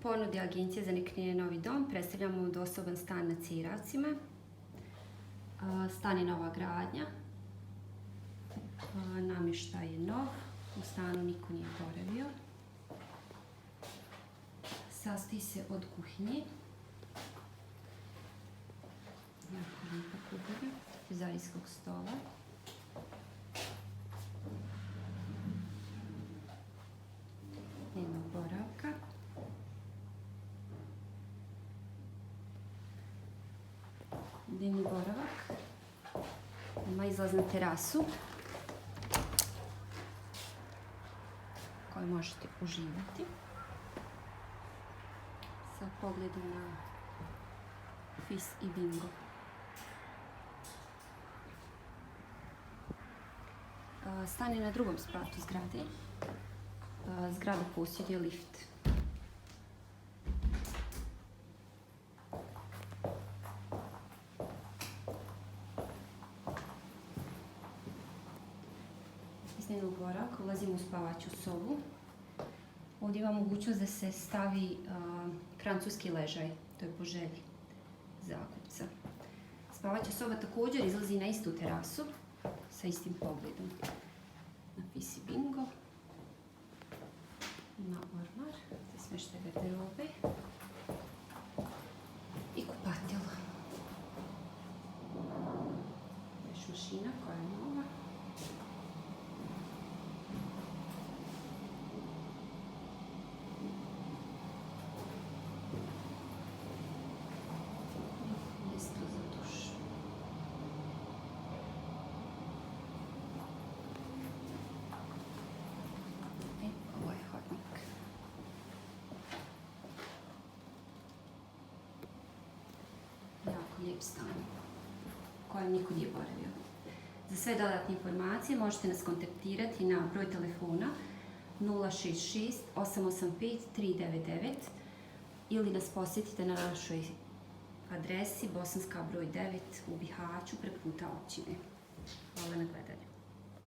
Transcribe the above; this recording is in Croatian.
ponudi Agencije za nekretnine Novi Dom predstavljamo dvosoban stan na Ciravcima. Stan je nova gradnja. Namještaj je nov. U stanu niko nije boravio. Sastoji se od kuhinje, frizerijskog stola, dnevnog boravka, dnevni boravak, ima izlaz na terasu koju možete uživati sa pogledom na Fis i Bingo. Stan je na drugom spratu zgrade. Zgrada posjeduje lift. Iz dnevnog boravka ulazimo u spavaću sobu. Ovdje ima mogućnost da se stavi francuski ležaj, to je po želji zakupca. Spavaća soba također izlazi na istu terasu sa istim pogledom na Fis i Bingo, na ormar za smještaj garderobe i kupatilo. Veš mašina koja je nova. Mjesto za duš. Ovo je hodnik. Jako lijep stan u kojem niko nije boravio. Za sve dodatne informacije možete nas kontaktirati na broj telefona 066 885 399 ili nas posjetite na našoj adresi Bosanska broj 9 u Bihaću preko puta općine. Hvala na gledanju.